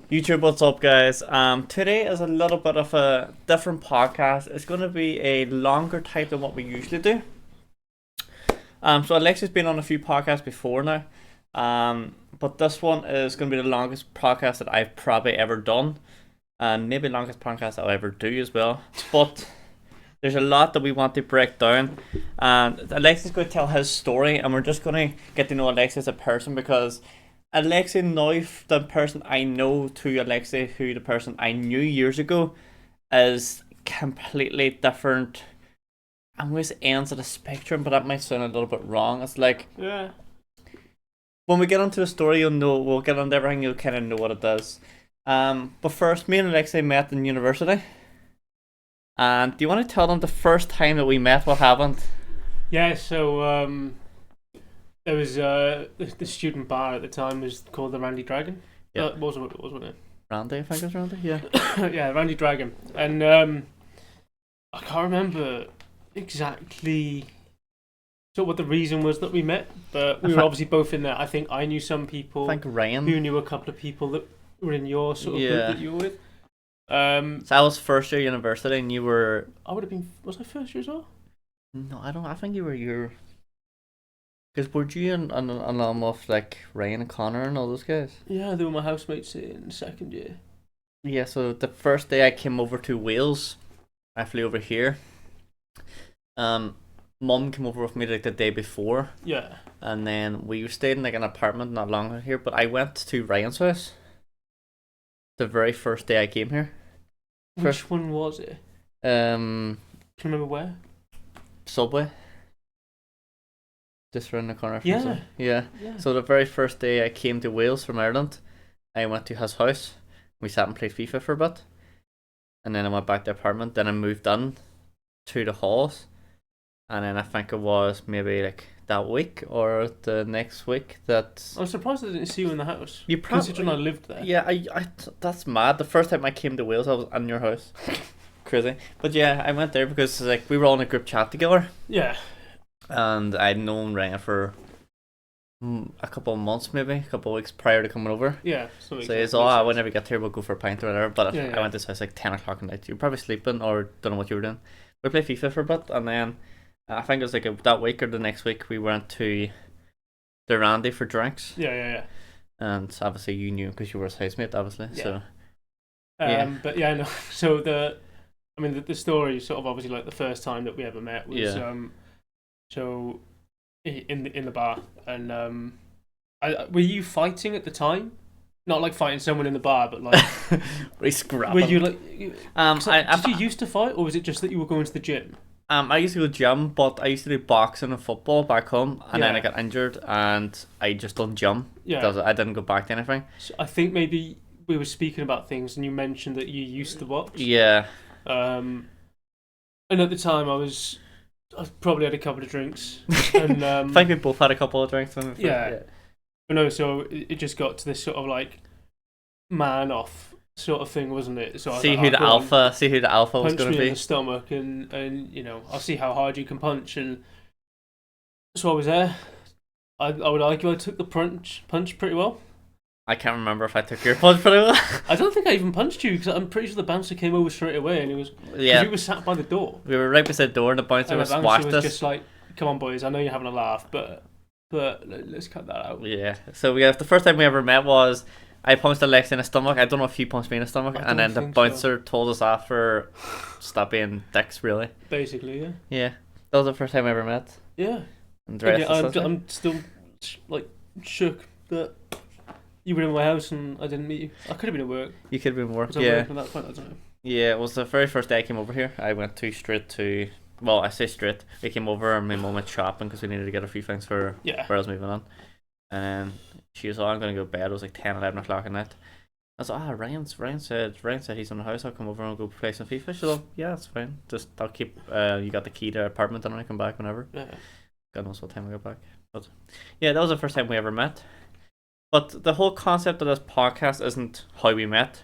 YouTube, what's up, guys? Today is a little bit of a different podcast. It's going to be a longer type than what we usually do. So Alexi's been on a few podcasts before now. But this one is going to be the longest podcast that I've probably ever done, and maybe the longest podcast I'll ever do as well. But there's a lot that we want to break down, and Alexi's going to tell his story, and we're just going to get to know Alexi as a person because Alexi now, the person I know, to Alexi, who the person I knew years ago, is completely different. I'm going to say ends of the spectrum, but that might sound a little bit wrong. It's like, Yeah. when we get onto the story, you'll know, we'll get onto everything, you'll kind of know what it is. But first, me and Alexi met in university. And do you want to tell them the first time that we met, what happened? Yeah, so there was the student bar at the time was called the Randy Dragon. Yeah. Wasn't it? Randy, I think it was Randy, yeah. Yeah, Randy Dragon. And I can't remember exactly what the reason was that we met, but we were obviously both in there. I think I knew some people I think Ryan. who knew a couple of people that were in your sort of group that you were with. So I was first year university and you were... I would have been... Was I first year as well? No, I think you were your... Because were you an alum of like Ryan and Connor and all those guys? Yeah, they were my housemates in second year. Yeah, so the first day I came over to Wales, I flew over here. Mum came over with me like the day before. Yeah. And then we stayed in like an apartment not long out here, but I went to Ryan's house the very first day I came here. Which one was it? Um, Can you remember where? Subway. Just around the corner from Yeah. Subway. Yeah. Yeah. So the very first day I came to Wales from Ireland, I went to his house. We sat and played FIFA for a bit. And then I went back to the apartment. Then I moved in to the halls. And then I think it was maybe like that week or the next week that... I'm surprised I didn't see you in the house. You probably... Considering I lived there. Yeah, that's mad. The first time I came to Wales, I was in your house. Crazy. But yeah, I went there because like we were all in a group chat together. Yeah. And I'd known Ryan for a couple of months, maybe a couple of weeks prior to coming over. Yeah. So it's all, whenever we get here, we'll go for a pint or whatever. But Yeah, I went to his house like 10 o'clock at night. You were probably sleeping or don't know what you were doing. We played FIFA for a bit, and then I think it was like that week or the next week we went to the Randy for drinks. Yeah. And obviously you knew because you were his housemate, obviously. Yeah. So But yeah, no. So the story sort of obviously like the first time that we ever met was so in the bar, and were you fighting at the time? Not like fighting someone in the bar, but like we scrapping. were you like did you used to fight, or was it just that you were going to the gym? I used to go gym, but I used to do boxing and football back home, and then I got injured, and I just done gym. Yeah. I didn't go back to anything. So I think maybe we were speaking about things, and you mentioned that you used to box. Yeah. And at the time, I probably had a couple of drinks, and I think we both had a couple of drinks. When yeah. But no, so it just got to this sort of like man off sort of thing, wasn't it? So see who the alpha was going to be. Punch me in the stomach, and you know, I'll see how hard you can punch. And so I was there. I would argue I took the punch pretty well. I can't remember if I took your punch pretty well. I don't think I even punched you because I'm pretty sure the bouncer came over straight away, and he was we were sat by the door. We were right beside the door, and the bouncer was squashed us. Just like, come on, boys, I know you're having a laugh, but let's cut that out. Yeah. So the first time we ever met was I punched Alexi in the stomach. I don't know if he punched me in the stomach, and then the bouncer told us after stop being dicks. Really. Basically, yeah. Yeah, that was the first time I ever met. Yeah. And the rest I'm still like shook that you were in my house and I didn't meet you. I could have been at work. You could have been work. Was I working at that point? I don't know. Yeah, it was the very first day I came over here. I went straight to. Well, I say straight. We came over and my mum went shopping because we needed to get a few things for where I was moving on. And she was, I'm going to go to bed. It was like 10, 11 o'clock at night. I was like, Ryan said he's in the house. I'll come over and go play some FIFA. She's like, yeah, that's fine. Just, I'll keep, you got the key to the apartment and I come back whenever. Yeah. God knows what time I get back. But yeah, that was the first time we ever met. But the whole concept of this podcast isn't how we met.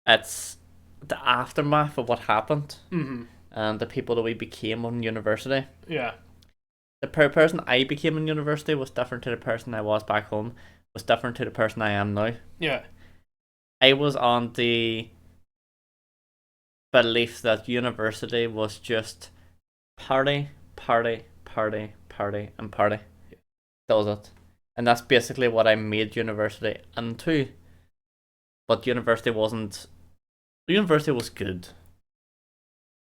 It's the aftermath of what happened. Mm-hmm. And the people that we became in university. Yeah. The person I became in university was different to the person I was back home, was different to the person I am now. Yeah. I was on the belief that university was just party, party, party, party, and party. That was it. And that's basically what I made university into. But university wasn't. University was good.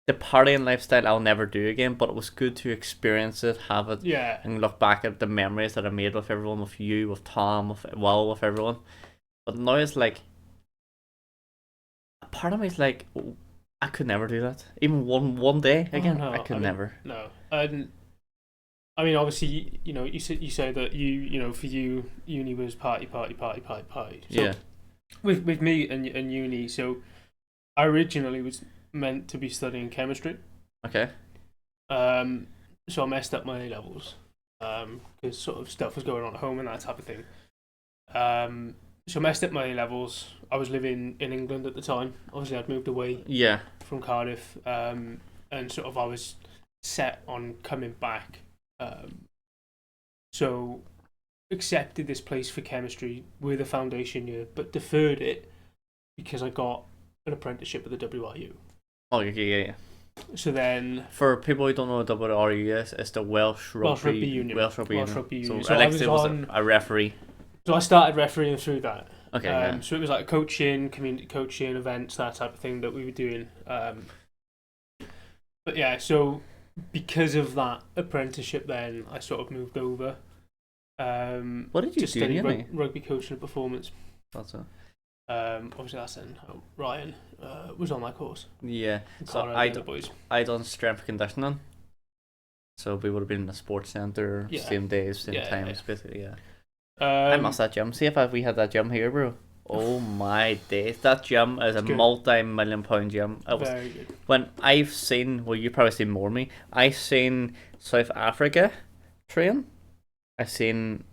The partying lifestyle I'll never do again, but it was good to experience it, have it, and look back at the memories that I made with everyone, with you, with Tom, with Will, with everyone. But now it's like, a part of me is like, oh, I could never do that. Even one day again, I could never. No, I mean, obviously, you say that for you, uni was party. So Yeah. With me and uni, so I originally was meant to be studying chemistry. Okay. So I messed up my A levels. Because sort of stuff was going on at home and that type of thing. So I messed up my A levels. I was living in England at the time. Obviously, I'd moved away. Yeah. From Cardiff. And sort of I was set on coming back. So accepted this place for chemistry with a foundation year, but deferred it because I got an apprenticeship at the WRU. Oh, yeah. So then, for people who don't know what WRU is, it's the Welsh Rugby Union. Welsh Rugby Union. So Alexi was a referee. So I started refereeing through that. Okay. Yeah. So it was like coaching, community coaching, events, that type of thing that we were doing. But yeah, so because of that apprenticeship, then I sort of moved over. What did you do? Study rugby coaching and performance. That's it. Obviously that's in Ryan was on my course. Yeah. So I done strength conditioning. So we would have been in the sports centre, same days, same times, basically. Yeah. I miss that gym. See if we had that gym here, bro. Oh my days! That gym is a multi-million-pound gym. It was, very good. When I've seen, well, you probably seen more than me. I've seen South Africa train. I've seen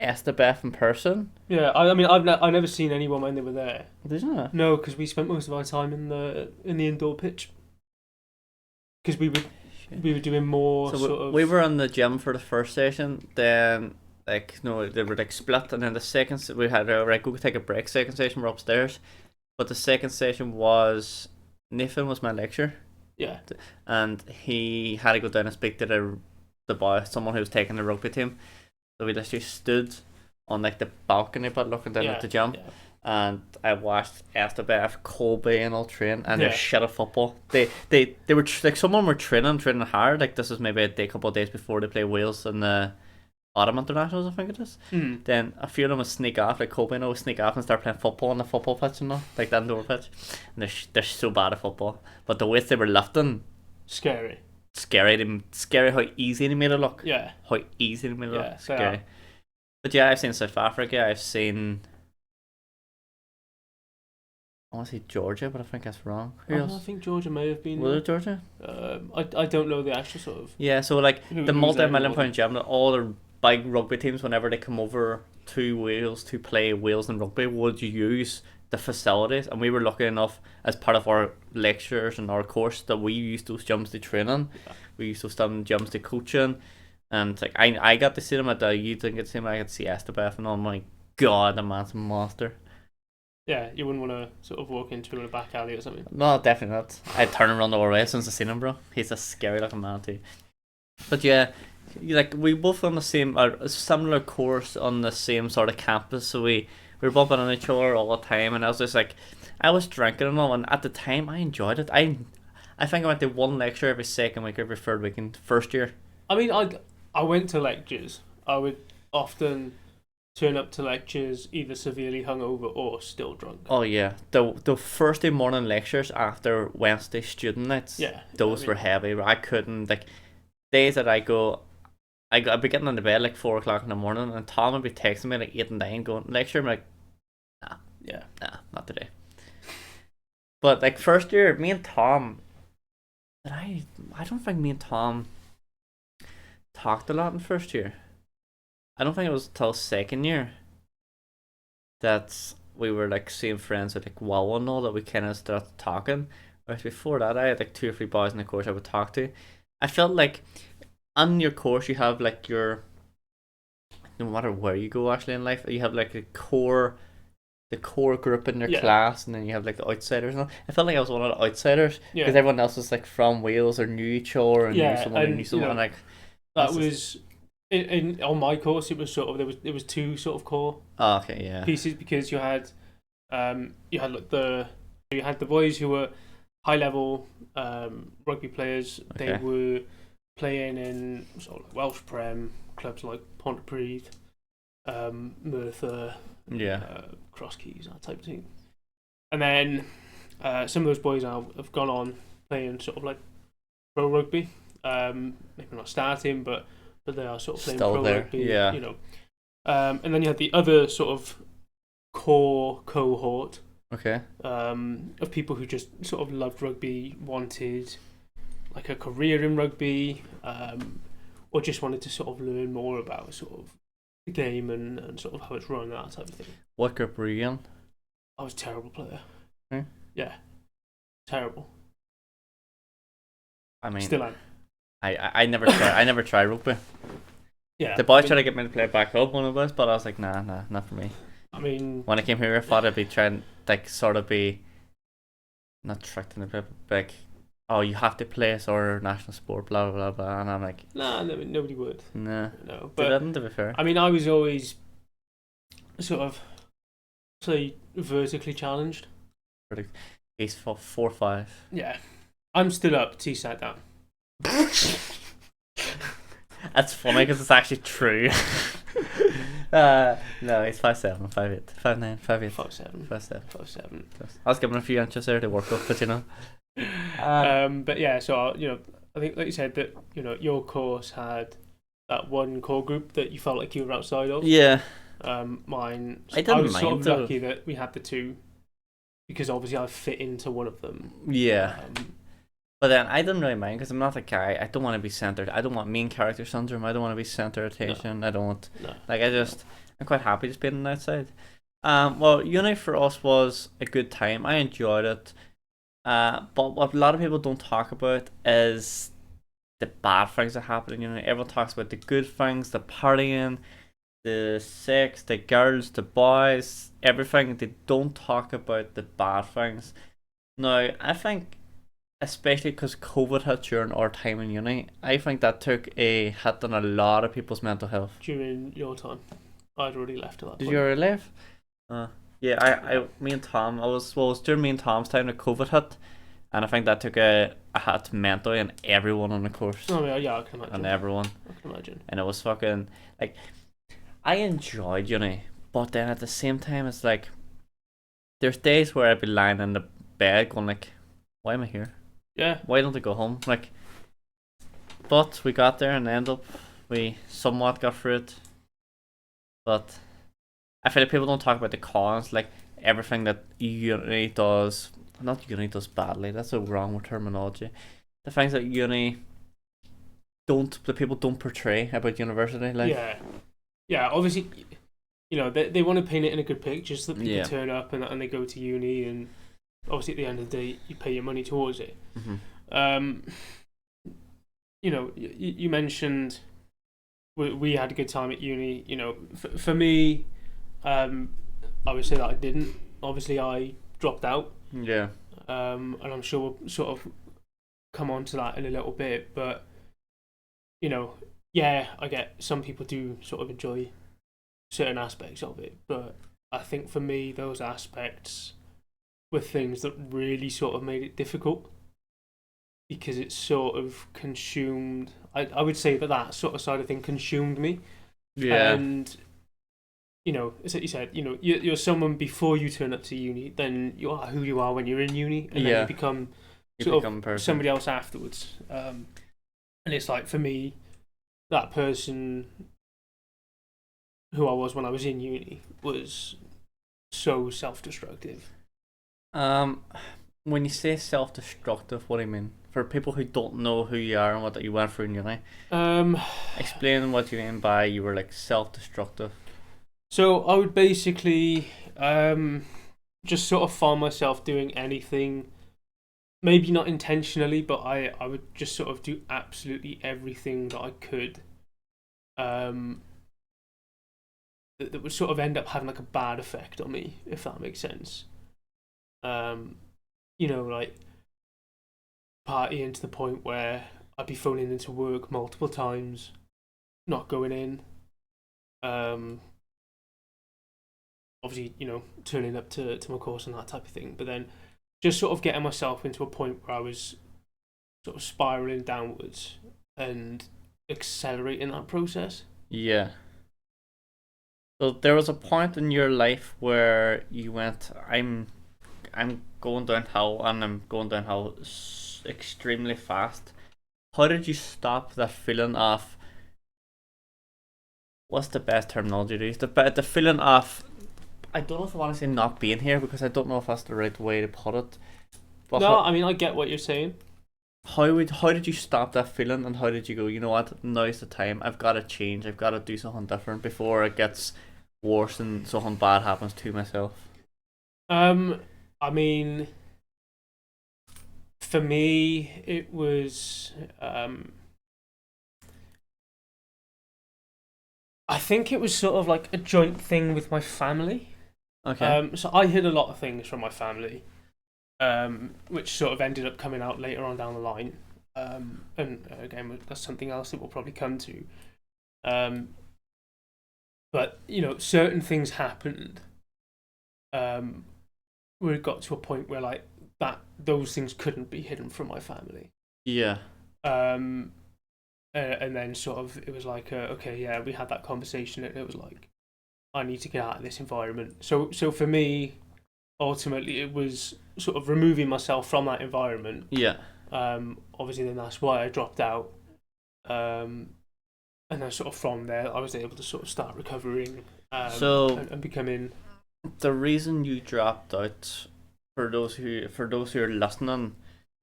Estebeth in person. Yeah, I mean, I've never seen anyone when they were there. Did you? No, because we spent most of our time in the indoor pitch. Because we were doing more we were in the gym for the first session. Then they were like split, and then the second we had go take a break. Second session we're upstairs, but the second session was Nathan was my lecturer. Yeah, and he had to go down and speak to the boy, someone who was taking the rugby team. So we literally stood on like the balcony, but looking down at the gym, and I watched Afterlife, Colby, and all train, and they're shit at football. They were like someone were training hard. Like this is maybe a couple of days before they play Wales in the Autumn Internationals, I think it is. Then a few of them would sneak off, like Colby would sneak off and start playing football on the football pitch, like the indoor pitch. And they're so bad at football, but the weights they were lifting, scary how easy they made it look. Yeah, how easy they made it look. Scary. But yeah, I've seen South Africa. I've seen, I want to say Georgia, but I think that's wrong. Who else? I think Georgia may have been. Was it Georgia? I don't know the actual sort of. Yeah, so like the multi-million-pound gym, all the big rugby teams, whenever they come over to Wales to play Wales and rugby, would use the facilities, and we were lucky enough as part of our lectures and our course that we used those gyms to train in. We used those gyms to coach in, and like I got to see them at the you didn't get to see them. I got to see Estebeth, and oh my god, the man's a monster. Yeah, you wouldn't want to sort of walk into him in a back alley or something. No, definitely not. I'd turn around the other way as soon as I seen him, bro. He's a scary looking man too. But yeah, like we both on the same a similar course on the same sort of campus, so we were bumping on each other all the time, and I was just like, I was drinking and all, and at the time I enjoyed it. I think I went to one lecture every second week, every third weekend, first year. I mean, I went to lectures. I would often turn up to lectures either severely hungover or still drunk. Oh yeah, the Thursday morning lectures after Wednesday student nights. Yeah, those were heavy. I couldn't, like, days that I'd be getting into bed like 4 o'clock in the morning, and Tom would be texting me like 8 and 9 going lecture. I'm like, nah, not today. But like first year, me and Tom, I don't think me and Tom talked a lot in first year. I don't think it was until second year that we were like seeing friends with like WoW and all that we kind of started talking. Whereas before that, I had like 2 or 3 boys in the course I would talk to. I felt like on your course you have like no matter where you go actually in life, you have like a core the core group in your Yeah. class, and then you have like the outsiders. And I felt like I was one of the outsiders Yeah. because everyone else was like from Wales or knew each other and Yeah, knew someone who and, knew someone. you know, And, like that was in on my course. It was sort of there was two sort of core okay, yeah, pieces, because you had like you had the boys who were high level rugby players. Okay. They were playing in sort of like Welsh Prem clubs like Pontypridd, Merthyr, yeah, Cross Keys, that type of thing. And then some of those boys now have gone on playing sort of like pro rugby. Maybe not starting, but they are sort of playing Still pro there, rugby. yeah. You know, and then you had the other sort of core cohort okay, of people who just sort of loved rugby, wanted like a career in rugby, or just wanted to sort of learn more about sort of the game and sort of how it's run, that type of thing. What group were you in? I was a terrible player. Hmm? Yeah, terrible. I mean, Still am. I never tried. I never tried rugby. Yeah. The boys tried to get me to play back up one of us, but I was like, nah, not for me. I mean, When I came here, I thought I'd be trying, like, sort of be not tricked in the bit, but like, oh, you have to play us our national sport, blah blah blah, and I'm like, nah, nobody would. nah. No, They but didn't, to be fair. I mean, I was always sort of, say, vertically challenged. He's 4'5". Yeah, I'm stood up, T sat down. That's funny because it's actually true. No, he's 5'7", 5'8", 5'9", 5'8", 5'7", 5'7". 5'7". I was giving a few inches there to work up, but you know. But yeah, so I think, like you said, that your course had that one core group that you felt like you were outside of. Yeah. Mine. I didn't was sort mind of though. lucky that we had the two, because obviously I fit into one of them. Yeah. But then I didn't really mind because I'm not a guy. I don't want to be centered. I don't want main character syndrome. I don't want to be center attention. I don't want. No. Like I'm quite happy just being outside. Well, uni for us was a good time. I enjoyed it. But what a lot of people don't talk about is the bad things that happen in uni. Everyone talks about the good things, the partying, the sex, the girls, the boys, everything. They don't talk about the bad things. Now, I think, especially because COVID hit during our time in uni, I think that took a hit on a lot of people's mental health. During your time, I'd already left at that point. Did you already leave? Yeah, me and Tom, it was during me and Tom's time that COVID hit, and I think that took a hit mentally on everyone on the course. Oh yeah, I can imagine. On everyone. I can imagine. And it was fucking, like, I enjoyed uni, but then at the same time, it's like, there's days where I'd be lying in the bed going like, why am I here? Yeah. Why don't I go home? Like, but we got there and ended up, we somewhat got through it. But I feel like people don't talk about the cons, like everything that uni does. Not uni does badly, that's a wrong terminology. The things that uni the people don't portray about university, like. Yeah. Obviously, they want to paint it in a good picture so that people Yeah. turn up and they go to uni, and obviously at the end of the day you pay your money towards it. Mm-hmm. You mentioned we had a good time at uni. For me, I would say that I didn't. Obviously, I dropped out. Yeah. And I'm sure we'll sort of come on to that in a little bit, but I get some people do sort of enjoy certain aspects of it, but I think for me those aspects were things that really sort of made it difficult, because it sort of consumed. I would say that sort of side of thing consumed me. Yeah. And as you said, you're someone before you turn up to uni, then you are who you are when you're in uni, and then you become somebody else afterwards. And it's like, for me, that person who I was when I was in uni was so self-destructive. When you say self-destructive, what do you mean? For people who don't know who you are and what you went through in uni, explain what you mean by you were like self-destructive. So I would basically just sort of find myself doing anything, maybe not intentionally, but I would just sort of do absolutely everything that I could that would sort of end up having like a bad effect on me, if that makes sense. Like partying to the point where I'd be phoning into work multiple times, not going in. Obviously, turning up to my course and that type of thing. But then just sort of getting myself into a point where I was sort of spiraling downwards and accelerating that process. Yeah. So there was a point in your life where you went, I'm going downhill, and I'm going downhill extremely fast. How did you stop that feeling of, what's the best terminology to use? The feeling of, I don't know if I want to say not being here, because I don't know if that's the right way to put it. But no, I mean, I get what you're saying. How did you stop that feeling, and how did you go, you know what, now's the time, I've got to change, I've got to do something different before it gets worse and something bad happens to myself? I mean, for me, it was, I think it was sort of like a joint thing with my family. Okay. So I hid a lot of things from my family, which sort of ended up coming out later on down the line. And again, that's something else that we'll probably come to. But certain things happened, where it got to a point where like those things couldn't be hidden from my family. Yeah. And then sort of it was like, okay, yeah, we had that conversation, and it was like, I need to get out of this environment. So for me, ultimately, it was sort of removing myself from that environment. Yeah. Obviously, then that's why I dropped out. And then sort of from there, I was able to sort of start recovering. And becoming. The reason you dropped out, for those who are listening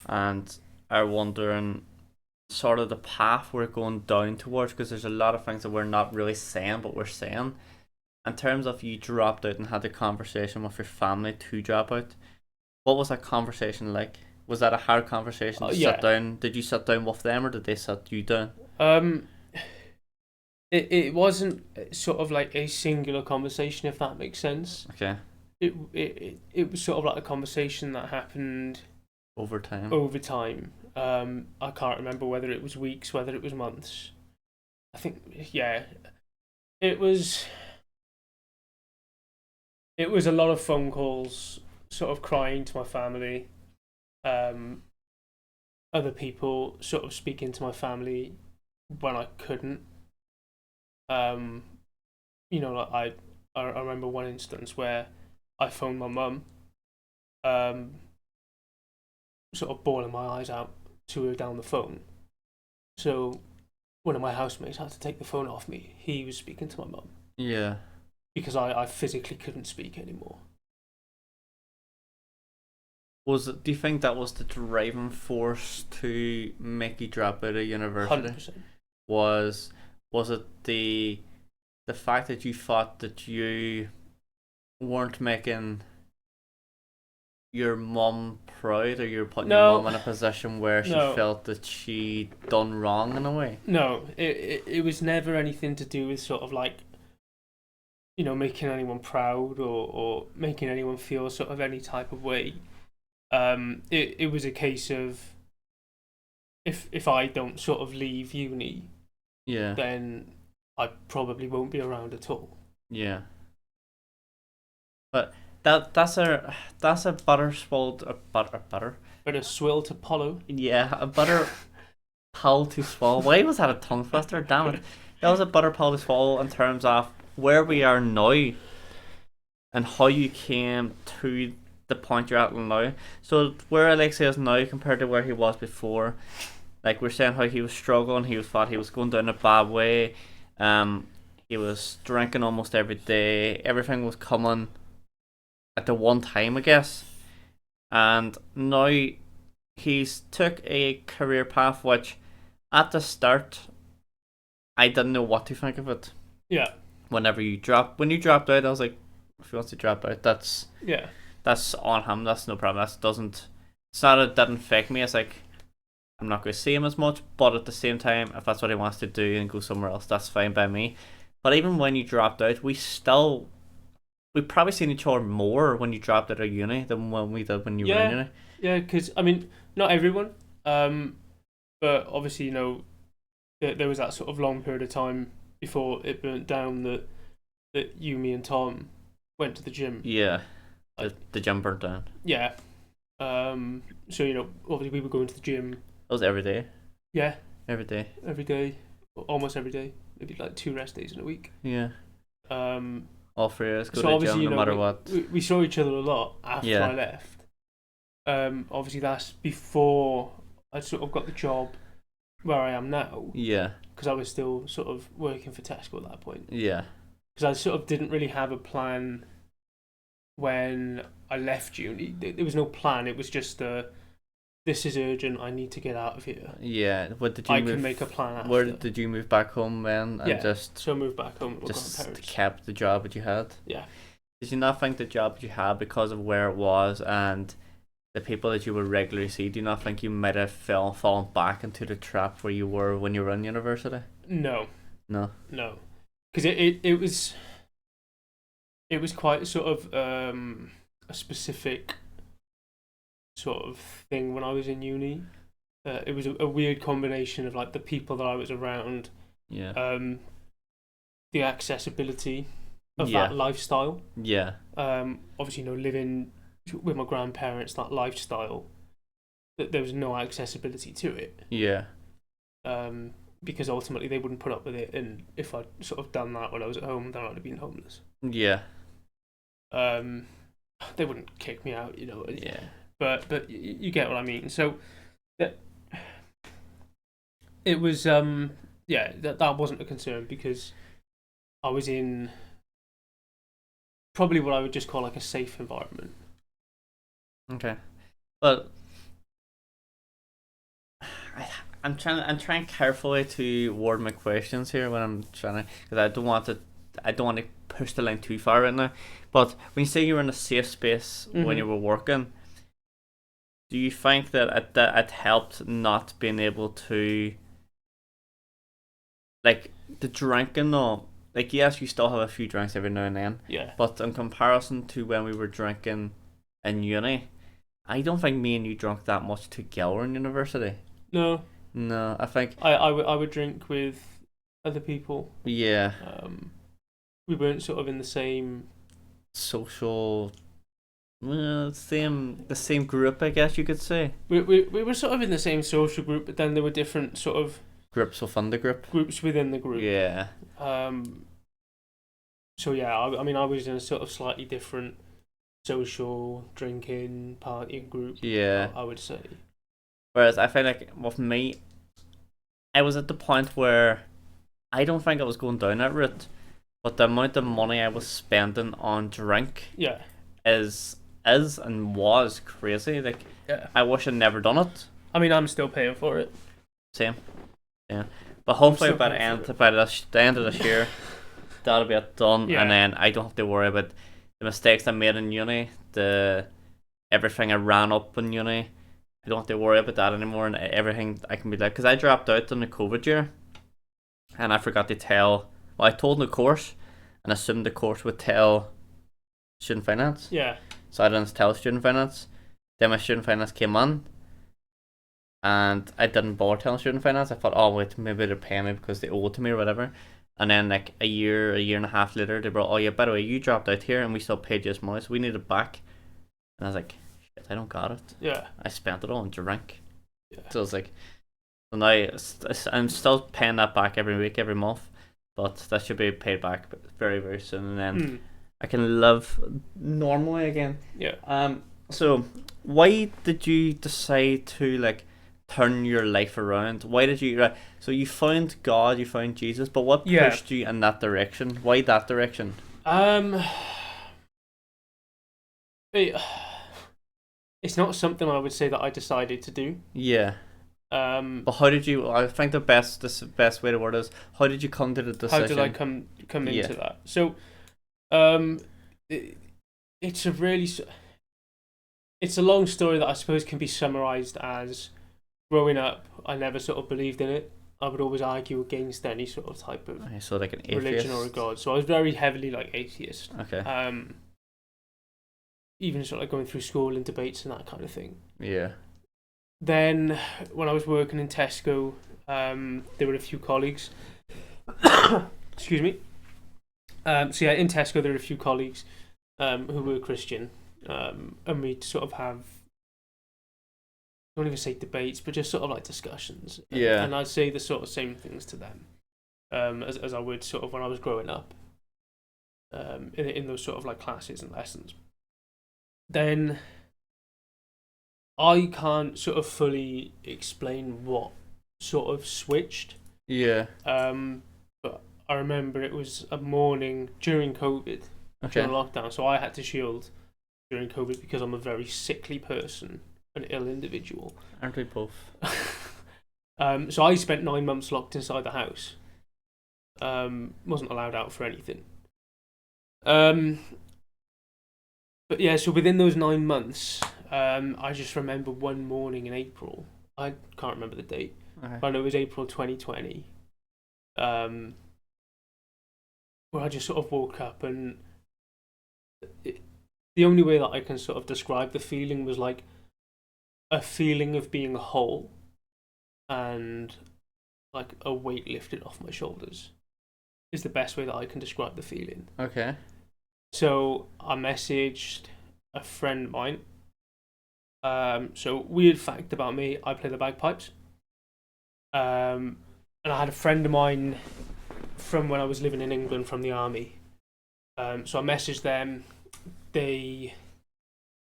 and are wondering sort of the path we're going down towards, because there's a lot of things that we're not really saying, but we're saying. In terms of you dropped out and had the conversation with your family to drop out, what was that conversation like? Was that a hard conversation to sit down? Did you sit down with them, or did they sit you down? It wasn't sort of like a singular conversation, if that makes sense. Okay. It was sort of like a conversation that happened over time. I can't remember whether it was weeks, whether it was months. I think, yeah, it was a lot of phone calls, sort of crying to my family, other people sort of speaking to my family when I couldn't. Like I remember one instance where I phoned my mum, sort of bawling my eyes out to her down the phone. So one of my housemates had to take the phone off me. He was speaking to my mum. Yeah. Because I physically couldn't speak anymore. Do you think that was the driving force to make you drop out of university? 100%. Was it the fact that you thought that you weren't making your mum proud, or you're putting your mum in a position where she felt that she done wrong in a way? No, it was never anything to do with sort of like, making anyone proud or making anyone feel sort of any type of way. It was a case of, if I don't sort of leave uni, then I probably won't be around at all. Yeah. But that's a butter swill to follow. Yeah, a butter pill to swallow. Why was that a tongue twister? Damn it. That was a butter pill to swallow in terms of where we are now and how you came to the point you're at now. So where Alexi is now compared to where he was before, like we're saying how he was struggling, he thought he was going down a bad way. He was drinking almost every day. Everything was coming at the one time, I guess. And now he's took a career path which at the start I didn't know what to think of it. Yeah. When you dropped out, I was like, if he wants to drop out, that's on him. That's no problem. It's not it didn't affect me. It's like, I'm not going to see him as much, but at the same time, if that's what he wants to do and go somewhere else, that's fine by me. But even when you dropped out, we probably seen each other more when you dropped out of uni than when we did when you were in uni. Yeah, because I mean, not everyone, but obviously, you know, there was that sort of long period of time before it burnt down that you, me, and Tom went to the gym. Yeah, the gym burnt down. Yeah. So, you know, obviously we were going to the gym. That was every day. Yeah. Every day. Every day, almost every day. Maybe like 2 rest days in a week. Yeah. All three of us go so to the gym no matter what. We saw each other a lot after I left. Obviously that's before I sort of got the job where I am now. Yeah. Because I was still sort of working for Tesco at that point. Yeah. Because I sort of didn't really have a plan when I left uni. There was no plan. It was just this is urgent. I need to get out of here. Yeah. What did you? I can make a plan after. Where did you move back home then? And so I moved back home. With just my grandparents. kept the job that you had. Yeah. Did you not think the job that you had, because of where it was and the people that you would regularly see, do you not think you might have fallen back into the trap where you were when you were in university? No. No. Because it was quite sort of a specific sort of thing when I was in uni. It was a weird combination of like the people that I was around, the accessibility of that lifestyle. Yeah. Obviously, you know, living with my grandparents, that lifestyle, that there was no accessibility to it. Yeah. Because ultimately they wouldn't put up with it, and if I'd sort of done that when I was at home, then I'd have been homeless. Yeah. They wouldn't kick me out, you know. Yeah. But you get what I mean. So it was that wasn't a concern because I was in probably what I would just call like a safe environment. Okay. But I'm trying carefully to word my questions here when I'm trying to, because I don't want to push the line too far right now. But when you say you were in a safe space when you were working, do you think that it helped not being able to, like, the drinking or, like, yes, you still have a few drinks every now and then. Yeah. But in comparison to when we were drinking in uni, I don't think me and you drank that much together in university. No, I think I would drink with other people. Yeah. We weren't sort of in the same social, the same group, I guess you could say. We were sort of in the same social group, but then there were different sort of groups within the group. Groups within the group. Yeah. So yeah, I mean, I was in a sort of slightly different social drinking partying group. Yeah. I would say. Whereas I feel like with me, I was at the point where I don't think I was going down that route, but the amount of money I was spending on drink is and was crazy. Like, I wish I'd never done it. I mean, I'm still paying for it. Same. Yeah. But hopefully by the end of this year, that'll be it done, and then I don't have to worry about the mistakes I made in uni, everything I ran up in uni. I don't have to worry about that anymore, and everything I can be like, because I dropped out in the COVID year, and I forgot to tell. Well, I told the course, and assumed the course would tell student finance. Yeah. So I didn't tell student finance. Then my student finance came on, and I didn't bother telling student finance. I thought, oh wait, maybe they're paying me because they owe it to me or whatever. And then like a year and a half later, they brought, oh yeah, by the way, you dropped out here, and we still paid you this money, so we need it back. And I was like, shit, I don't got it. Yeah. I spent it all on drink. Yeah. So it's like, so now I'm still paying that back every week, every month, but that should be paid back very, very soon, and then I can live normally again. Yeah. So why did you decide to like turn your life around? Why did you? So you found God, you found Jesus, but what pushed you in that direction? Why that direction? It's not something I would say that I decided to do. Yeah. But how did you? I think the best way to word is, how did you come to the decision? How did I come into that? So, it's a long story that I suppose can be summarized as, growing up, I never sort of believed in it. I would always argue against any sort of type of so like an religion or a god. So I was very heavily like atheist. Okay. Even sort of like going through school and debates and that kind of thing. Yeah. Then when I was working in Tesco, there were a few colleagues. Excuse me. So yeah, in Tesco there were a few colleagues who were Christian, and we'd sort of have, I don't even say debates, but just sort of like discussions. Yeah. And I'd say the sort of same things to them, as I would sort of when I was growing up, in those sort of like classes and lessons. Then I can't sort of fully explain what sort of switched. Yeah. But I remember it was a morning during COVID, during lockdown, so I had to shield during COVID because I'm a very sickly person, an ill individual. Aren't we both? So I spent 9 months locked inside the house. Wasn't allowed out for anything. But yeah, so within those 9 months, I just remember one morning in April. I can't remember the date. Okay. But I know it was April 2020. Where I just sort of woke up, and the only way that I can sort of describe the feeling was like a feeling of being whole and like a weight lifted off my shoulders is the best way that I can describe the feeling. Okay. So I messaged a friend of mine. So weird fact about me, I play the bagpipes. And I had a friend of mine from when I was living in England from the army. So I messaged them. They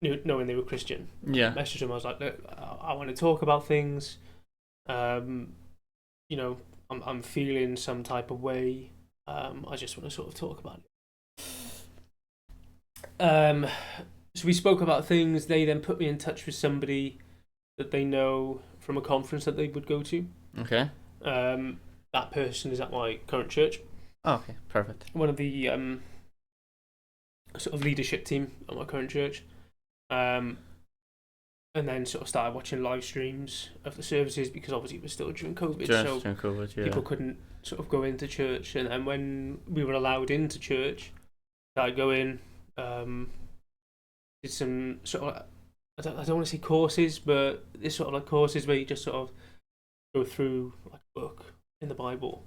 knew, knowing they were Christian. Yeah. I messaged them. I was like, look, I want to talk about things. You know, I'm feeling some type of way. I just want to sort of talk about it. So we spoke about things. They then put me in touch with somebody that they know from a conference that they would go to. Okay. That person is at my current church. Oh, okay, perfect. One of the sort of leadership team at my current church. And then sort of started watching live streams of the services because obviously it was still during COVID. During COVID, yeah. People couldn't sort of go into church. And then when we were allowed into church, I'd go in, did some sort of, I don't want to say courses, but it's sort of like courses where you just sort of go through like a book in the Bible.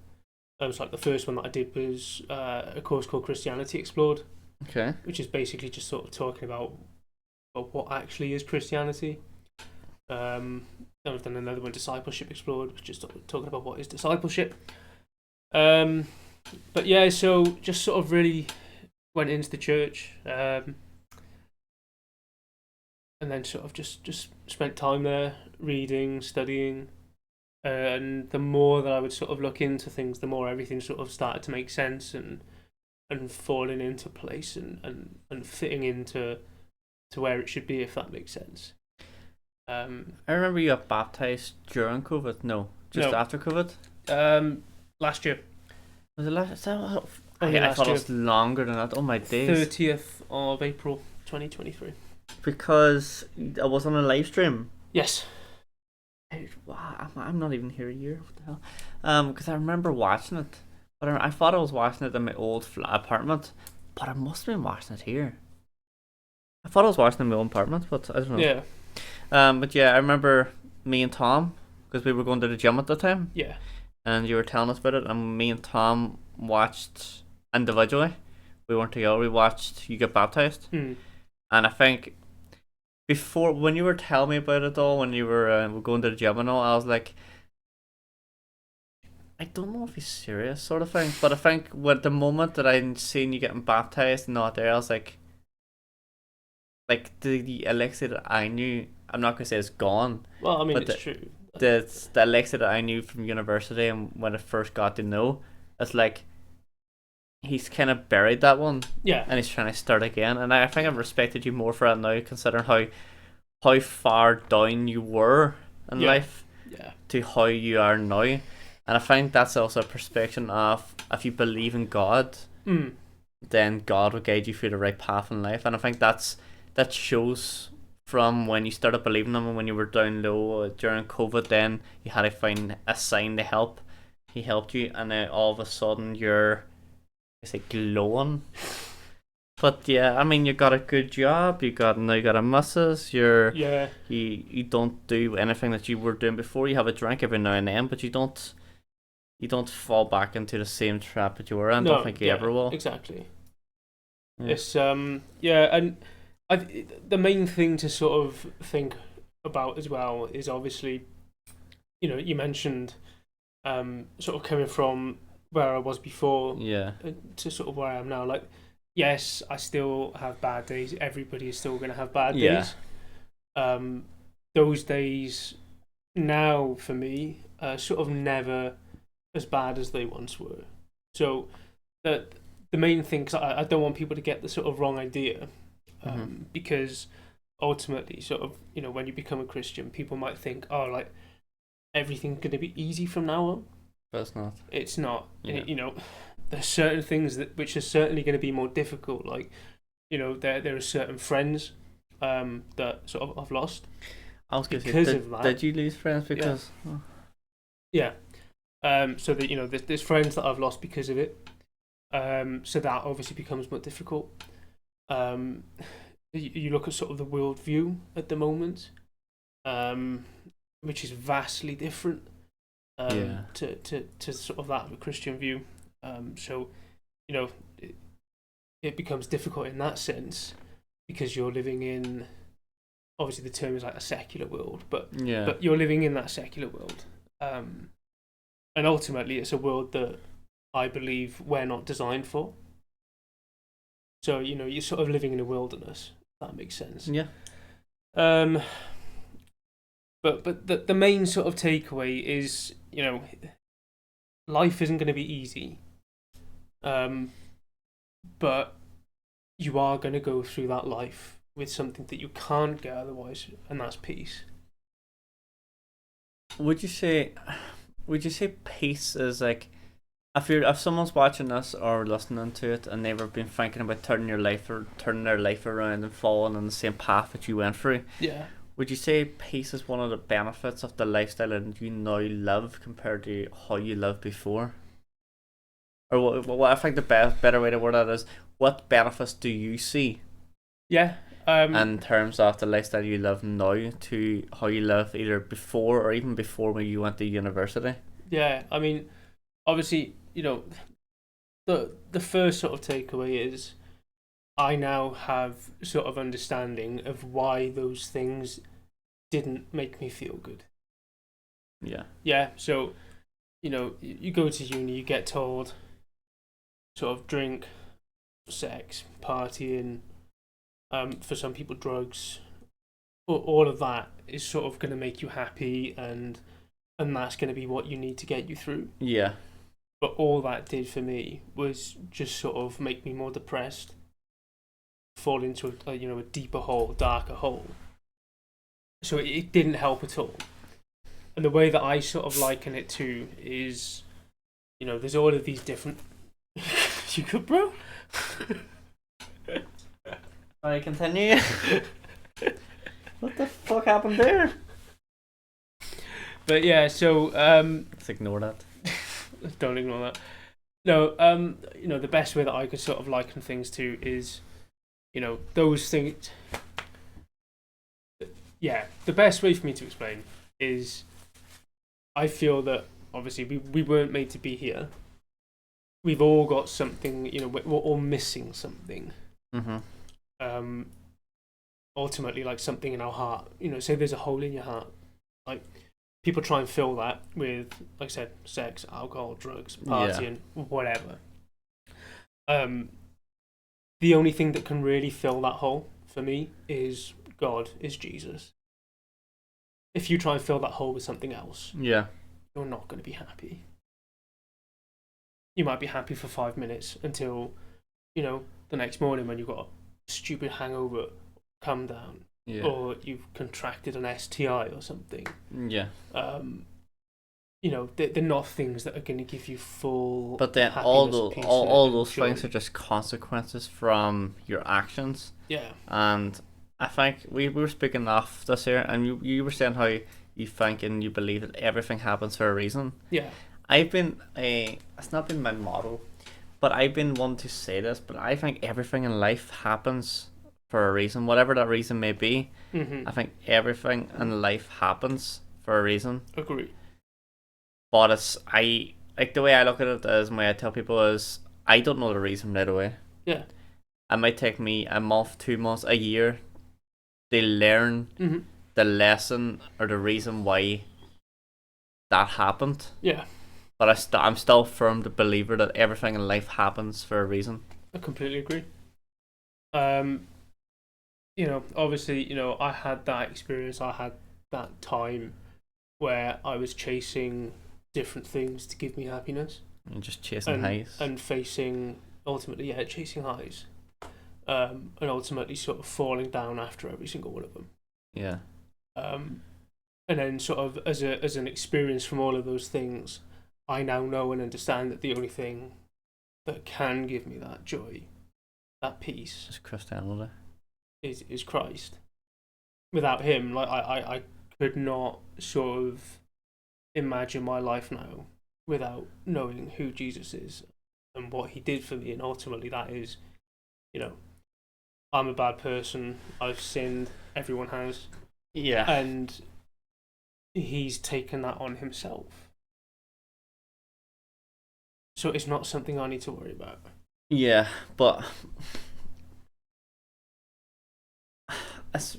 So like the first one that I did was a course called Christianity Explored. Okay. Which is basically just sort of talking about what actually is Christianity. Then I've done another one, Discipleship Explored, which is talking about what is discipleship. But yeah, so just sort of really went into the church, and then sort of just spent time there, reading, studying, and the more that I would sort of look into things, the more everything sort of started to make sense and falling into place and fitting into where it should be, if that makes sense. I remember you got baptized during COVID. No, just after COVID. Last year. Was it last? I last thought year. It was longer than that. Oh my days. 30th of April, 2023. Because I was on a live stream. Yes. Wow, I'm not even here a year. What the hell? Because I remember watching it, but I thought I was watching it in my old flat apartment, but I must have been watching it here. I thought I was watching it in my own apartment, but I don't know. Yeah. But yeah, I remember me and Tom, because we were going to the gym at the time. Yeah. And you were telling us about it, and me and Tom watched individually. We weren't together. We watched you get baptized, and I think before, when you were telling me about it all, when you were going to the gym and all, I was like, I don't know if he's serious, sort of thing. But I think with the moment that I seen you getting baptized and not there, I was like the Alexi that I knew, I'm not gonna say it's gone. Well, I mean, it's true. The Alexi that I knew from university and when I first got to know, it's like he's kind of buried that one. Yeah. And he's trying to start again. And I think I've respected you more for that now, considering how far down you were in life to how you are now. And I think that's also a perspective of, if you believe in God, then God will guide you through the right path in life. And I think that shows from when you started believing him and when you were down low during COVID. Then you had to find a sign to help, he helped you, and then all of a sudden you're, I say, glowing. But yeah, I mean, you got a good job. You got a missus. You don't do anything that you were doing before. You have a drink every now and then, but you don't fall back into the same trap that you were in. I don't think you ever will. Exactly. Yeah. It's and the main thing to sort of think about as well is obviously, you mentioned sort of coming from where I was before to sort of where I am now. Like, yes, I still have bad days. Everybody is still going to have bad days. Those days now for me are sort of never as bad as they once were. So the main thing, because I don't want people to get the sort of wrong idea, because ultimately, sort of, when you become a Christian, people might think, oh, like, everything's going to be easy from now on. But it's not. It's not. Yeah. There's certain things which are certainly going to be more difficult. Like, there are certain friends that sort of I've lost. I was going to say, did you lose friends because? Yeah. So that there's friends that I've lost because of it. So that obviously becomes more difficult. You look at sort of the worldview at the moment, which is vastly different to sort of that of a Christian view. So it becomes difficult in that sense because you're living in, obviously the term is like a secular world, but you're living in that secular world. And ultimately, it's a world that I believe we're not designed for. So, you're sort of living in a wilderness, if that makes sense. Yeah. But the main sort of takeaway is, life isn't going to be easy. But you are going to go through that life with something that you can't get otherwise, and that's peace. Would you say peace is like, if someone's watching this or listening to it and they've been thinking about turning their life around and following on the same path that you went through, would you say peace is one of the benefits of the lifestyle that you now live compared to how you lived before? Or what I think the better way to word that is, what benefits do you see? In terms of the lifestyle you live now to how you live either before or even before when you went to university? Yeah, I mean, obviously, the first sort of takeaway is I now have sort of understanding of why those things didn't make me feel good. Yeah, so, you go to uni, you get told sort of drink, sex, partying, for some people drugs, all of that is sort of going to make you happy, and that's going to be what you need to get you through. Yeah. But all that did for me was just sort of make me more depressed, fall into a deeper hole, darker hole. So it didn't help at all. And the way that I sort of liken it to is, there's all of these different. You good, bro? I continue. What the fuck happened there? But yeah, so let's ignore that. Don't ignore that. No, the best way that I could sort of liken things to is, those things. Yeah, the best way for me to explain is, I feel that obviously we weren't made to be here. We've all got something, we're all missing something. Ultimately, like something in our heart. Say there's a hole in your heart. Like, people try and fill that with, like I said, sex, alcohol, drugs, partying, whatever. The only thing that can really fill that hole for me is God, is Jesus. If you try and fill that hole with something else, you're not going to be happy. You might be happy for 5 minutes until, the next morning when you've got a stupid hangover, come down, or you've contracted an STI or something. Yeah. They're not things that are going to give you full. But then all those things are just consequences from your actions. Yeah. And I think we were speaking off this here, and you were saying how you think and you believe that everything happens for a reason. Yeah. it's not been my motto, but I've been one to say this, but I think everything in life happens for a reason, whatever that reason may be. Mm-hmm. I think everything in life happens for a reason. Agree. But the way I look at it is, the way I tell people is, I don't know the reason right away. Yeah. It might take me a month, 2 months, a year to learn Mm-hmm. the lesson or the reason why that happened. Yeah. But I'm still firm the believer that everything in life happens for a reason. I completely agree. Obviously, I had that experience. I had that time where I was chasing different things to give me happiness. And just chasing highs. And chasing highs. And ultimately sort of falling down after every single one of them. Yeah. And then sort of as an experience from all of those things, I now know and understand that the only thing that can give me that joy, that peace, is Christianity. Is Christ. Without him, like I could not sort of imagine my life now without knowing who Jesus is and what he did for me, and ultimately that is, I'm a bad person, I've sinned, everyone has. Yeah. And he's taken that on himself. So it's not something I need to worry about. Yeah, but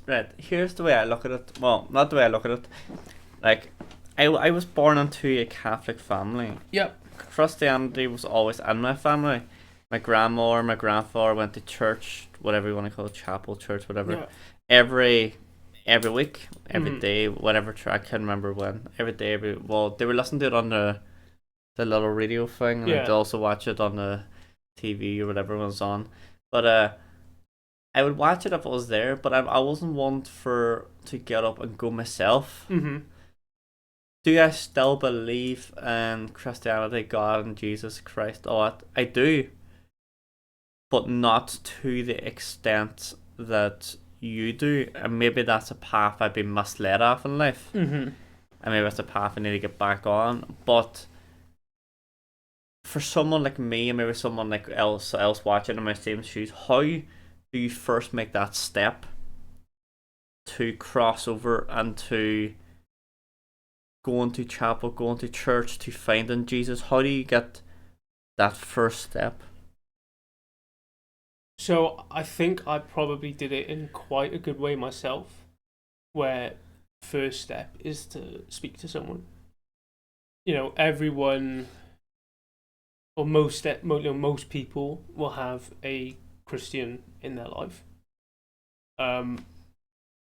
right, here's the way I look at it. Well, not the way I look at it. Like, I was born into a Catholic family. Yep. Christianity was always in my family. My grandma or my grandfather went to church, whatever you want to call it, chapel, church, whatever. Yeah. Every week, every day, whatever. I can't remember when. Every day, they were listening to it on the little radio thing, and they'd also watch it on the TV or whatever was on. But I would watch it if it was there, but I wasn't one to get up and go myself. Mm-hmm. Do I still believe in Christianity, God, and Jesus Christ? Oh, I do, but not to the extent that you do. And maybe that's a path I've been misled off in life. Mm-hmm. And maybe it's a path I need to get back on. But for someone like me, and maybe someone like else watching in my same shoes, how do you first make that step to cross over and to going to chapel, going to church, to finding Jesus? How do you get that first step? So I think I probably did it in quite a good way myself, where first step is to speak to someone. Everyone, or most people will have a Christian in their life. And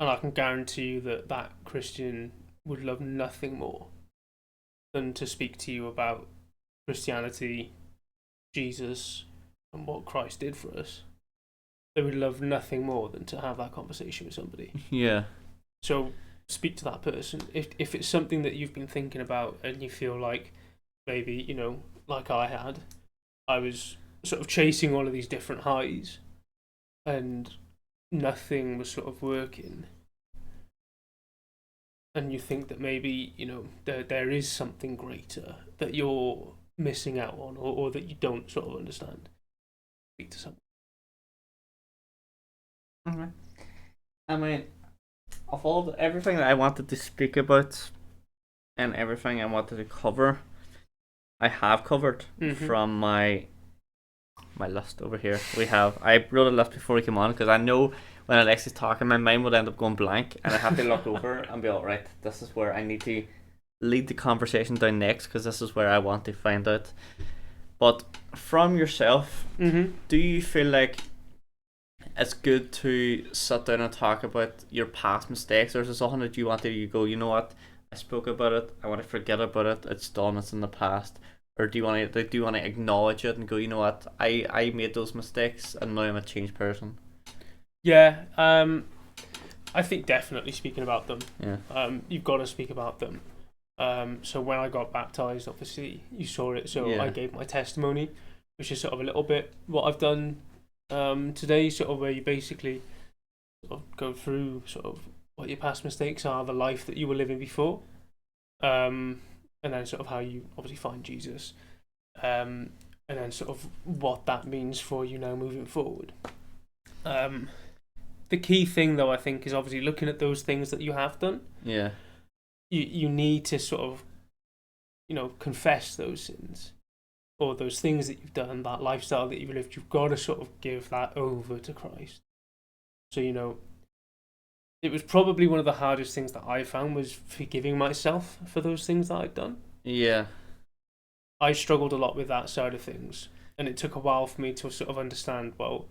I can guarantee you that Christian would love nothing more than to speak to you about Christianity, Jesus, and what Christ did for us. They would love nothing more than to have that conversation with somebody. Yeah. So speak to that person. If it's something that you've been thinking about and you feel like maybe, like I was sort of chasing all of these different highs and nothing was sort of working, and you think that maybe there is something greater that you're missing out on, or that you don't sort of understand, speak to someone. Okay. I mean, of everything that I wanted to speak about and everything I wanted to cover, I have covered from my list over here. I wrote a list before we came on because I know when Alexi's talking, my mind would end up going blank, and I have to look over and be all right. This is where I need to lead the conversation down next, because this is where I want to find out. But from yourself, do you feel like it's good to sit down and talk about your past mistakes, or is it something that you want to go, you know what, I spoke about it, I want to forget about it, it's done, it's in the past? Or do you want to acknowledge it and go, you know what, I made those mistakes and now I'm a changed person? Yeah, I think definitely speaking about them. Yeah. You've got to speak about them. So when I got baptized, obviously you saw it. So I gave my testimony, which is sort of a little bit what I've done today, sort of where you basically sort of go through sort of what your past mistakes are, the life that you were living before. and then sort of how you obviously find Jesus, and then sort of what that means for you now moving forward. The key thing, though, I think, is obviously looking at those things that you have done. Yeah. You need to sort of, confess those sins or those things that you've done, that lifestyle that you've lived. You've got to sort of give that over to Christ. So, it was probably one of the hardest things that I found was forgiving myself for those things that I'd done. Yeah. I struggled a lot with that side of things, and it took a while for me to sort of understand, well,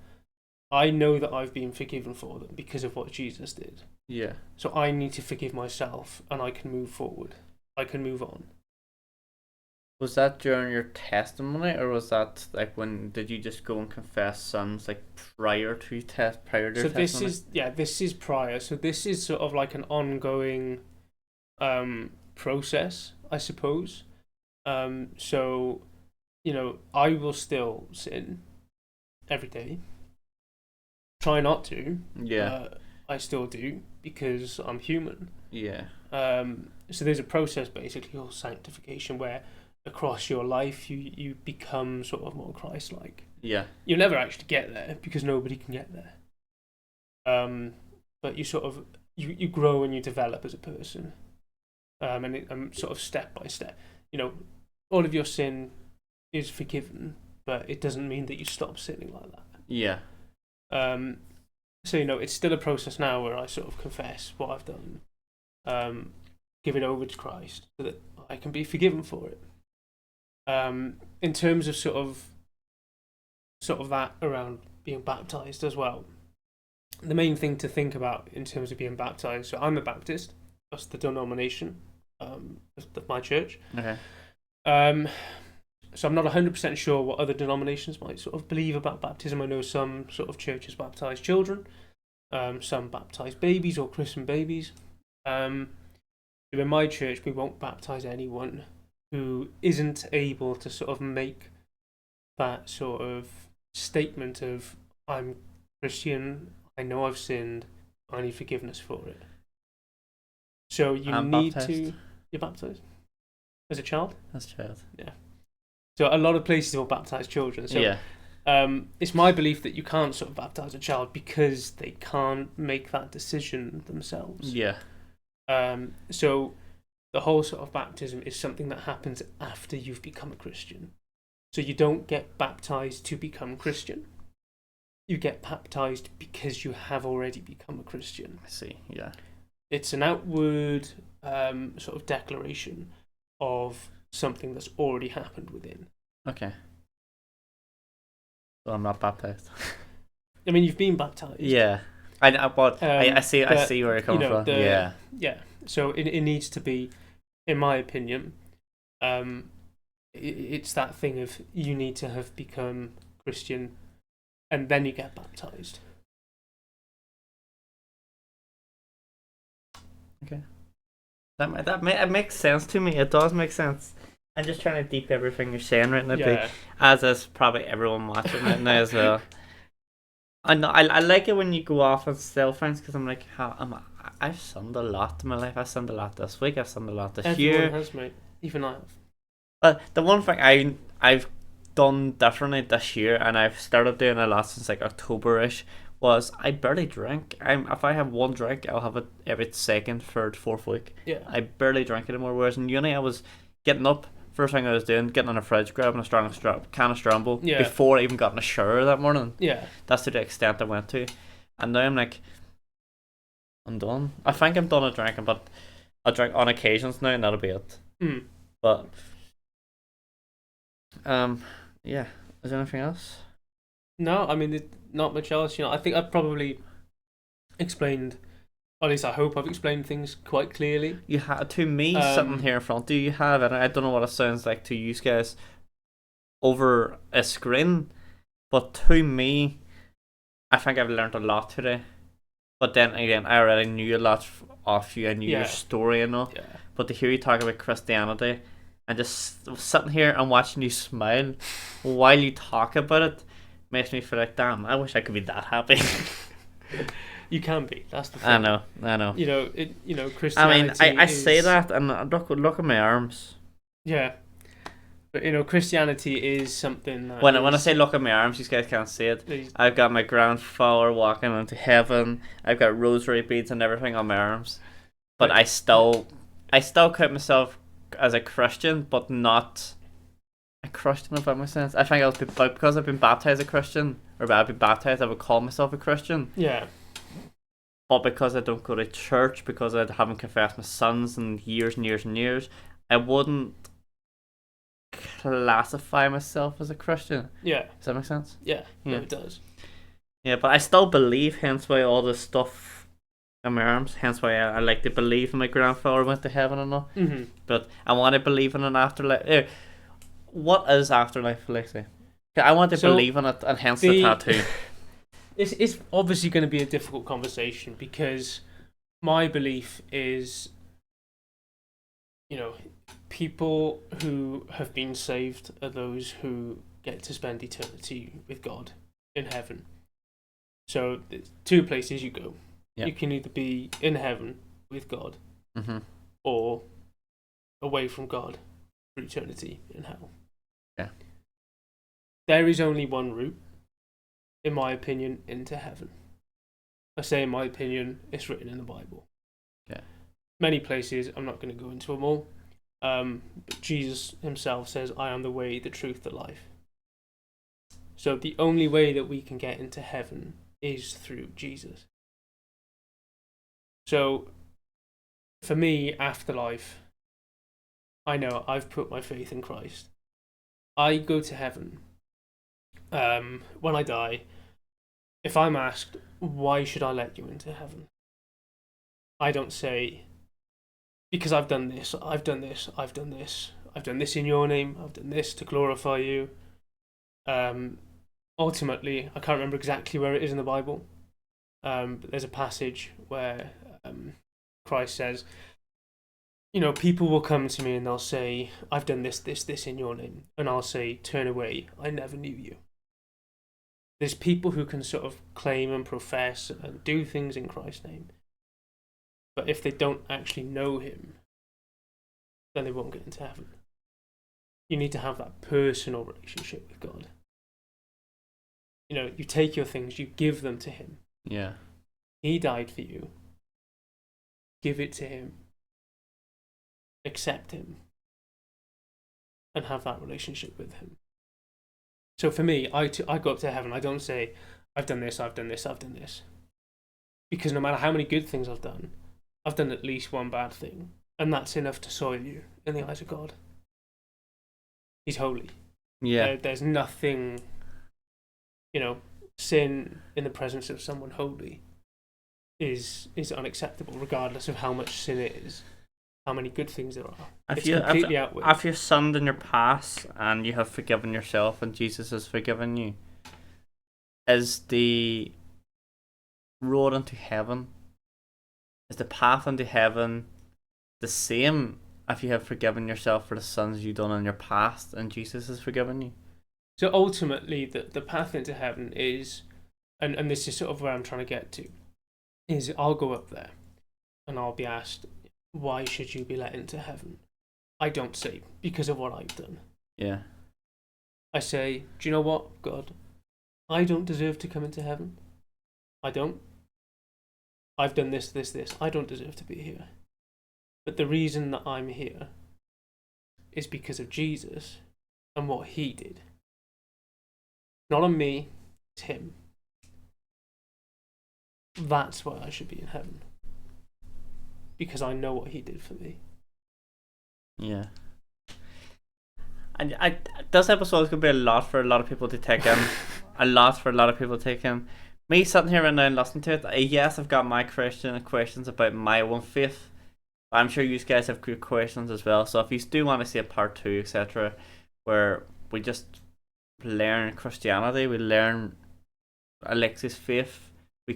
I know that I've been forgiven for them because of what Jesus did. Yeah. So I need to forgive myself, and I can move forward. I can move on. Was that during your testimony, or was that like when did you just go and confess sins like prior to your testimony? So this is prior. So this is sort of like an ongoing process, I suppose. So I will still sin every day. Try not to. Yeah. I still do because I'm human. Yeah. So there's a process basically called sanctification where across your life you become sort of more Christ-like. Yeah. You'll never actually get there because nobody can get there. But you sort of you grow and you develop as a person. And sort of step by step. All of your sin is forgiven, but it doesn't mean that you stop sinning like that. Yeah. So it's still a process now where I sort of confess what I've done, give it over to Christ so that I can be forgiven for it. In terms of sort of that around being baptized as well, the main thing to think about in terms of being baptized. So I'm a Baptist. That's the denomination of my church. Okay. So I'm not 100% sure what other denominations might sort of believe about baptism. I know some sort of churches baptise children, some baptise babies or christen babies. In my church, we won't baptise anyone who isn't able to sort of make that sort of statement of, I'm Christian, I know I've sinned, I need forgiveness for it. So you need to... You're baptised? As a child? As a child. Yeah. So a lot of places will baptise children. So yeah. It's my belief that you can't sort of baptise a child because they can't make that decision themselves. Yeah. So the whole sort of baptism is something that happens after you've become a Christian. So you don't get baptised to become Christian. You get baptised because you have already become a Christian. I see, yeah. It's an outward sort of declaration of something that's already happened within. Okay. So I'm not baptized. I mean, you've been baptized. Yeah. I see where you're coming from. Yeah. Yeah. So it needs to be, in my opinion, it's that thing of you need to have become Christian and then you get baptized. Okay. That makes sense to me. It does make sense. I'm just trying to deep everything you're saying right now, Yeah. as is probably everyone watching right now as well. I know. I like it when you go off on self things because I'm like, I've sinned a lot in my life. I've sinned a lot this week. I've sinned a lot this year. Everyone has, mate. Even I have. But the one thing I've done differently this year, and I've started doing a lot since like October-ish, was I barely drink. If I have one drink, I'll have it every second, third, fourth week. Yeah. I barely drink anymore. Whereas in uni, I was getting up. First thing I was doing, getting on the fridge, grabbing a strong can of Strombo before I even got in a shower that morning. Yeah. That's to the extent I went to. And now I'm like, I'm done. I think I'm done at drinking, but I drink on occasions now and that'll be it. Mm. But, yeah. Is there anything else? No, I mean, not much else. I think I've probably explained, or at least I hope I've explained things quite clearly. You have to me sitting here in front. Do you have it? I don't know what it sounds like to you guys over a screen, but to me, I think I've learned a lot today. But then again, I already knew a lot of you. I knew your story and all. Yeah. But to hear you talk about Christianity and just sitting here and watching you smile while you talk about it makes me feel like, damn, I wish I could be that happy. You can be. That's the thing. I know. Christianity. I mean, I say that, and look at my arms. Yeah. But Christianity is something that when I say look at my arms, you guys can't see it. I've got my grandfather walking into heaven. I've got rosary beads and everything on my arms. But I still count myself as a Christian, but not a Christian, if that makes sense. I think because I've been baptized a Christian, or I've been baptized, I would call myself a Christian. Yeah. But because I don't go to church, because I haven't confessed my sins in years and years and years, I wouldn't classify myself as a Christian. Yeah. Does that make sense? Yeah, it does. Yeah, but I still believe, hence why all this stuff on my arms, hence why I like to believe in my grandfather went to heaven and all. Mm-hmm. But I want to believe in an afterlife. What is afterlife, Alexi? I want to believe in it, and hence the tattoo. It's obviously going to be a difficult conversation, because my belief is, people who have been saved are those who get to spend eternity with God in heaven. So there's two places you go. Yep. You can either be in heaven with God, mm-hmm. or away from God for eternity in hell. Yeah. There is only one route, in my opinion, into heaven. I say in my opinion, it's written in the Bible. Yeah. Many places, I'm not going to go into them all. But Jesus himself says, I am the way, the truth, the life. So the only way that we can get into heaven is through Jesus. So for me, afterlife, I know I've put my faith in Christ. I go to heaven. When I die, if I'm asked, why should I let you into heaven? I don't say, because I've done this, I've done this, I've done this, I've done this in your name, I've done this to glorify you. Ultimately, I can't remember exactly where it is in the Bible, but there's a passage where Christ says, people will come to me and they'll say, I've done this, this, this in your name. And I'll say, turn away, I never knew you. There's people who can sort of claim and profess and do things in Christ's name. But if they don't actually know him, then they won't get into heaven. You need to have that personal relationship with God. You take your things, you give them to him. Yeah. He died for you. Give it to him. Accept him. And have that relationship with him. So for me, I go up to heaven. I don't say, I've done this, I've done this, I've done this. Because no matter how many good things I've done at least one bad thing. And that's enough to soil you in the eyes of God. He's holy. Yeah. There's nothing, sin in the presence of someone holy is unacceptable, regardless of how much sin it is, how many good things there are. It's completely outweighed. If you've sinned in your past and you have forgiven yourself and Jesus has forgiven you, is the road into heaven, is the path into heaven the same if you have forgiven yourself for the sins you've done in your past and Jesus has forgiven you? So ultimately, the path into heaven is, and this is sort of where I'm trying to get to, is I'll go up there and I'll be asked, why should you be let into heaven? I don't say, because of what I've done. Yeah. I say, do you know what, God? I don't deserve to come into heaven. I don't. I've done this, this, this. I don't deserve to be here. But the reason that I'm here is because of Jesus and what he did. Not on me, it's him. That's why I should be in heaven. Because I know what he did for me. Yeah. And this episode is going to be a lot for a lot of people to take in. A lot for a lot of people to take in. Me sitting here right now and listening to it, yes, I've got my questions about my own faith. I'm sure you guys have good questions as well. So if you do want to see a part 2, etc., where we just learn Christianity, we learn Alexi's faith, we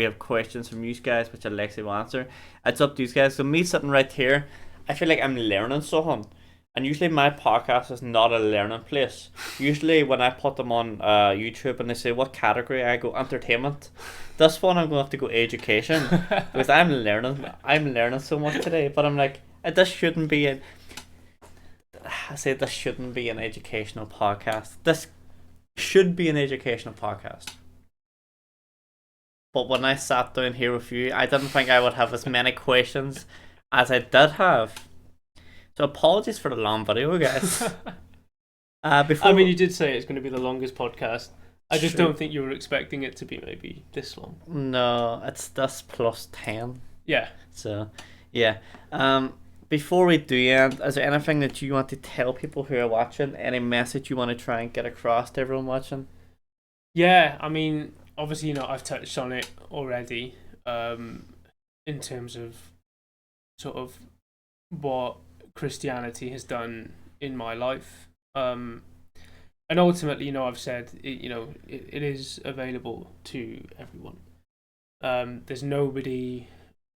have questions from you guys which Alexi will answer. It's up to you guys. So me sitting right here, I feel like I'm learning something. And usually my podcast is not a learning place. Usually when I put them on YouTube and they say what category, I go entertainment. This one I'm going to have to go education because I'm learning so much today. But I'm like, this shouldn't be it. I say this shouldn't be an educational podcast. This should be an educational podcast. But when I sat down here with you, I didn't think I would have as many questions as I did have. So apologies for the long video, guys. I mean, you did say it's going to be the longest podcast. I just don't think you were expecting it to be maybe this long. No, it's this plus 10. Yeah. So, yeah. Before we do end, is there anything that you want to tell people who are watching? Any message you want to try and get across to everyone watching? Yeah, I mean, obviously, I've touched on it already, in terms of sort of what Christianity has done in my life. And ultimately, I've said, it is available to everyone. There's nobody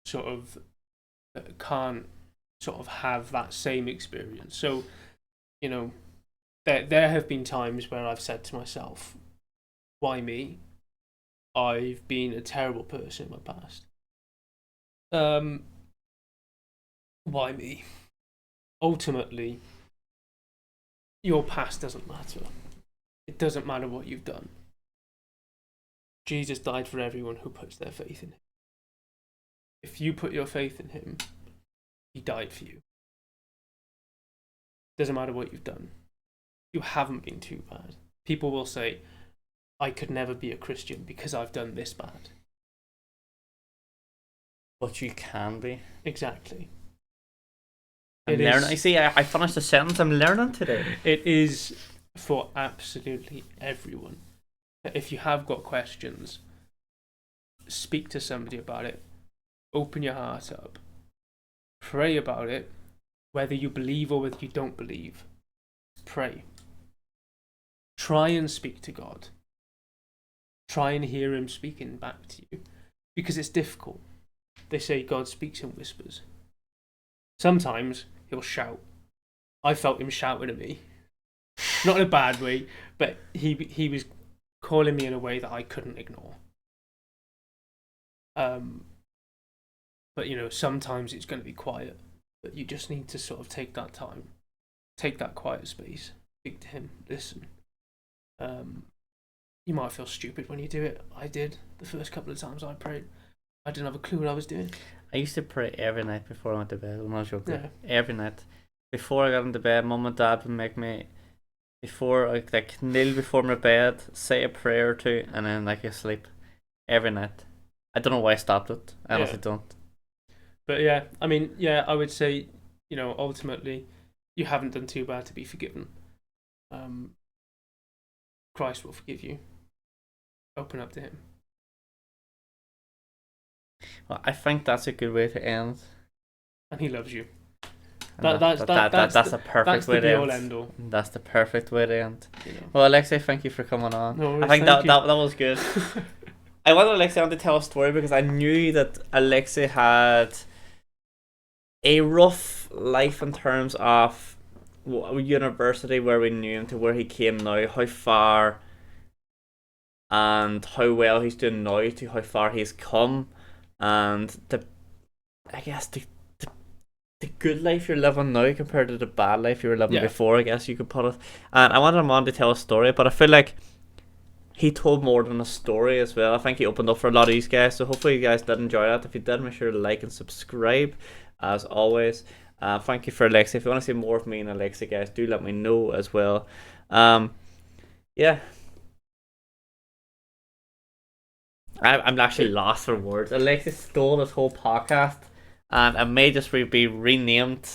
sort of that can't sort of have that same experience. So, there have been times where I've said to myself, why me? I've been a terrible person in my past. Why me? Ultimately, your past doesn't matter. It doesn't matter what you've done. Jesus died for everyone who puts their faith in him. If you put your faith in him, he died for you. Doesn't matter what you've done. You haven't been too bad. People will say, I could never be a Christian because I've done this bad. But you can be. Exactly. I'm learning. You see, I finished the sentence. I'm learning today. It is for absolutely everyone. If you have got questions, speak to somebody about it. Open your heart up. Pray about it. Whether you believe or whether you don't believe, pray. Try and speak to God. Try and hear him speaking back to you. Because it's difficult. They say God speaks in whispers. Sometimes he'll shout. I felt him shouting at me. Not in a bad way, but he was calling me in a way that I couldn't ignore. But sometimes it's going to be quiet. But you just need to sort of take that time. Take that quiet space. Speak to him. Listen. You might feel stupid when you do it. I did. The first couple of times I prayed, I didn't have a clue what I was doing. I used to pray every night before I went to bed when I was younger. Yeah. Every night. Before I got into bed, Mum and Dad would make me, before I kneel before my bed, say a prayer or two, and then I sleep. Every night. I don't know why I stopped it. I honestly don't. But yeah, I mean, I would say, ultimately, you haven't done too bad to be forgiven. Christ will forgive you. Open up to him. Well, I think that's a good way to end. And he loves you. That's a perfect way to end. End all. That's the perfect way to end. Well, Alexi, thank you for coming on. No worries, I think that was good. I wanted Alexi on to tell a story because I knew that Alexi had a rough life in terms of university, where we knew him to where he came now, how far and how well he's doing now to how far he's come, and the good life you're living now compared to the bad life you were living before, I guess you could put it. And I wanted him on to tell a story, but I feel like he told more than a story as well. I think he opened up for a lot of these guys, so hopefully you guys did enjoy that. If you did, make sure to like and subscribe as always. Thank you for Alexi. If you want to see more of me and Alexi, guys, do let me know as well. Yeah, I'm actually lost for words. Alexi stole this whole podcast, and it may just be renamed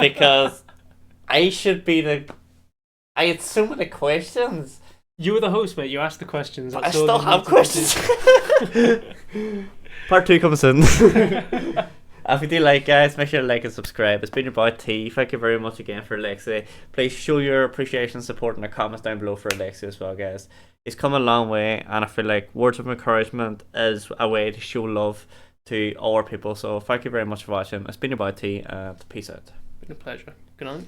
because I should be I had so many questions. You were the host, mate. You asked the questions. I still have questions. Part 2 comes soon. If you do like, guys, make sure to like and subscribe. It's been your boy T. Thank you very much again for Alexi. Please show your appreciation and support in the comments down below for Alexi as well, guys. He's come a long way, and I feel like words of encouragement is a way to show love to all our people. So thank you very much for watching. It's been your boy T, and peace out. Been a pleasure. Good night.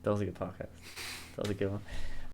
That was a good podcast. That was a good one.